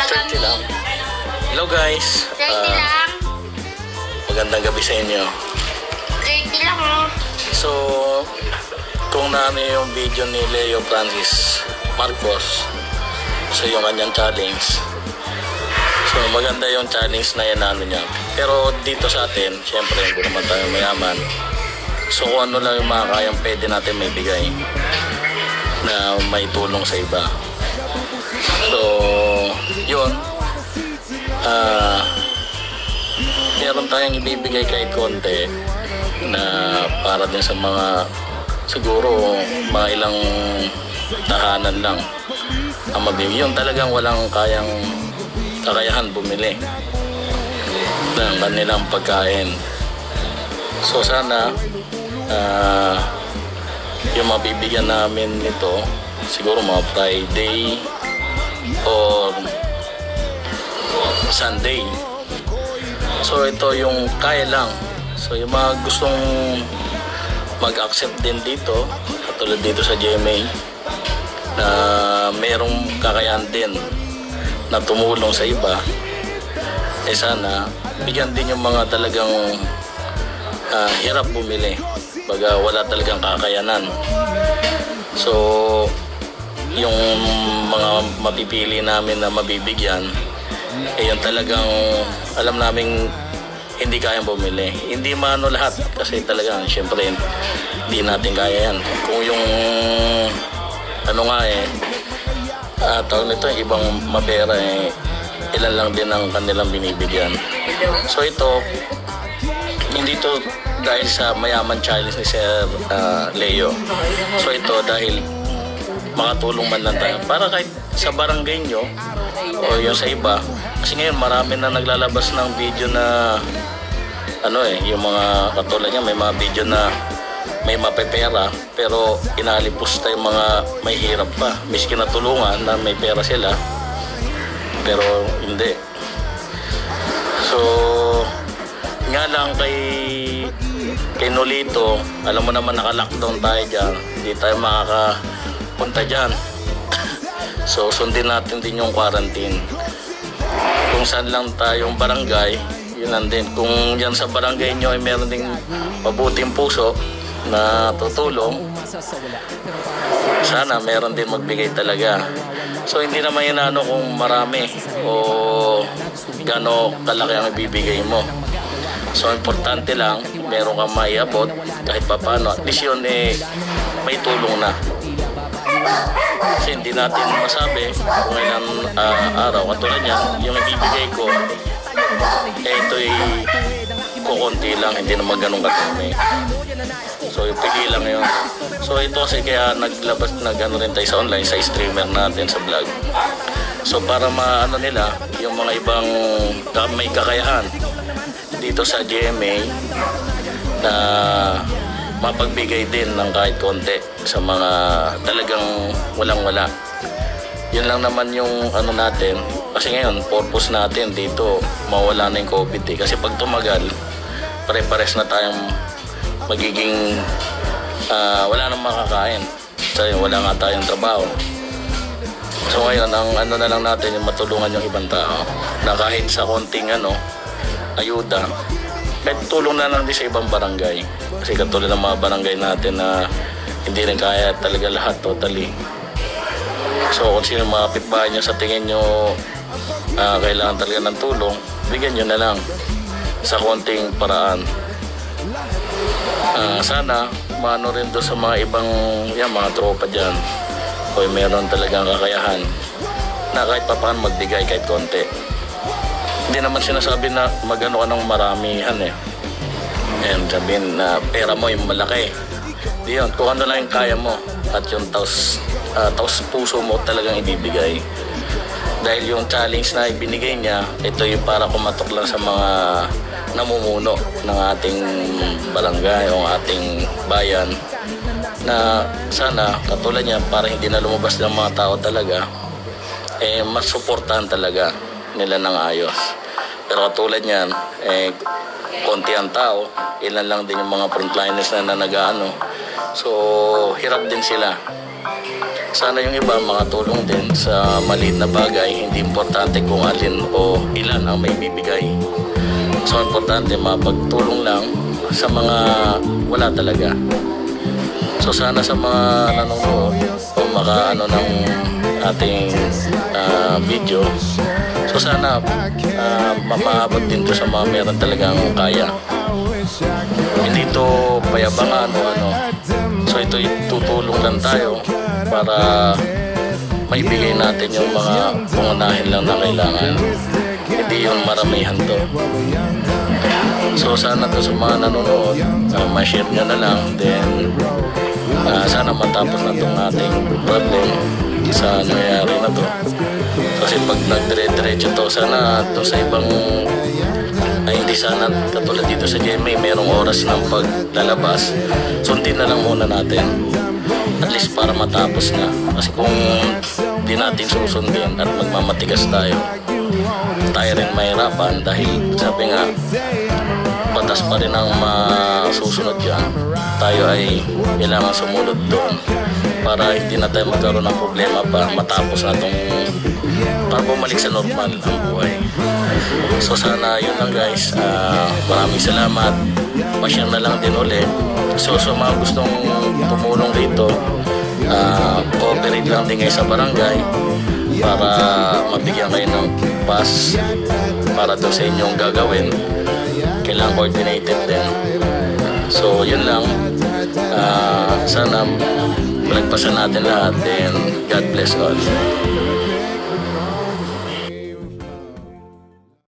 30 lang. Hello guys. 30 lang. Magandang gabi sa inyo. 30 lang oh. So, kung naano yung video ni Leo Francis Marcos, so yung kanyang challenge. So, maganda yung challenge na yan ano niya. Pero dito sa atin, syempre, hindi naman tayo mayaman. So, kung ano lang yung mga kayang pwede natin may bigay na may tulong sa iba. So, yun. Meron tayong ibibigay kahit konti na para din sa mga siguro mga ilang tahanan lang ang mabibigay. Yung talagang walang kakayahan bumili ng kanilang pagkain. So sana yung mabibigyan namin nito siguro mga Friday or Sunday. So ito yung kaya lang. So yung mga gustong mag-accept din dito, katulad dito sa GMA, na merong kakayahan din na tumulong sa iba, eh sana bigyan din yung mga talagang hirap bumili, baga wala talagang kakayanan. So yung mga mapipili namin na mabibigyan, eh yung talagang alam naming hindi kayang bumili. Hindi maano lahat kasi talagang syempre hindi natin kaya yan. Kung yung ano nga tawag nito, ibang mapera ilan lang din ang kanilang binibigyan. So ito, hindi to dahil sa mayaman challenge ni Sir Leo. So ito dahil makatulong man lang tayo para kahit sa barangay nyo o yung sa iba, kasi ngayon marami na naglalabas ng video na yung mga katulad niya, may mga video na may mapepera pero inaalipos tayo mga may hirap pa, miski na tulungan na may pera sila pero hindi. So nga lang kay Nolito, alam mo naman naka-lockdown tayo dyan, hindi tayo makakapunta dyan. So sundin natin din yung quarantine kung saan lang tayong barangay, yun lang din. Kung yan sa barangay nyo ay meron ding mabuting puso na tutulong, sana meron din magbigay talaga. So hindi naman yun kung marami o gano kalaki ang ibibigay mo. So importante lang meron kang maiabot kahit papano, at least yun may tulong na. Kasi hindi natin masabi kung ilang araw. Katulad niya, yung ibibigay ko ito'y kukunti lang, hindi naman ganun katumi. So yung pili lang yun. So ito kasi kaya nag-ano rin tayo sa online, sa streamer natin sa vlog. So para maano nila yung mga ibang may kakayahan dito sa GMA na mapagbigay din ng kahit konti sa mga talagang walang-wala. Yun lang naman yung ano natin. Kasi ngayon, purpose natin dito, mawala na yung COVID Kasi pag tumagal, pare-pares na tayong magiging wala nang makakain. Kasi wala nga tayong trabaho. So ngayon, ang ano na lang natin, yung matulungan yung ibang tao. Na kahit sa konting ayuda, kahit tulong na lang din sa ibang barangay. Kasi katulad ng mga barangay natin na hindi rin kaya talaga lahat totally. So kung sino mga kapitbahay nyo sa tingin nyo kailangan talaga ng tulong, bigyan nyo na lang sa konting paraan. Sana maano rin doon sa mga ibang mga tropa dyan o meron talagang kakayahan na kahit papaano magbigay kahit konti. Hindi naman sinasabi na magano ka ng maramihan and sabihin na pera mo yung malaki. Di yun, kung ano lang yung kaya mo at yung taos puso mo talagang ibibigay. Dahil yung challenge na ibinigay niya, ito yung para kumatok lang sa mga namumuno ng ating barangay o ating bayan na sana katulad niya para hindi na lumabas ng mga tao talaga, mas suportahan talaga nila ng ayos. Pero katulad niyan, konti ang tao, ilan lang din yung mga frontliners na nag-ano. So, hirap din sila. sana yung iba makatulong din sa maliit na bagay. Hindi importante kung alin o ilan ang may bibigay. So importante mapagtulong lang sa mga wala talaga. So sana sa mga nanonood o makaano ng ating video, so sana mapaabot din to sa mga meron talagang kaya. Hindi to payabangan o ano. So ito tutulong lang tayo para maibigay natin yung mga pangunahin lang na kailangan. Hindi yung maramihan to. So sana to sa mga nanonood, ma-share nyo na lang. Then sana matapos na itong ating problem sa nangyayari na to. Kasi pag nagdire-diretso to, sana to sa ibang ay hindi sana katulad dito sa GMA merong oras ng paglalabas. Sundin na lang muna natin at least para matapos na. Kasi kung di natin susundin at magmamatigas tayo rin mahirapan dahil sabi nga batas pa rin ang masusunod yan. Tayo ay kailangan sumunod doon para hindi na tayo magkaroon ng problema pa matapos na itong para bumalik sa normal ang buhay. So sana yun lang guys. Maraming salamat. Pa-share na lang din ulit. So sa mga gustong tumulong dito, cooperate lang din kayo sa barangay para mabigyan kayo ng pass para doon sa inyong gagawin. Kailangan coordinated din. So yun lang. Sana malagpasan natin lahat. And God bless all.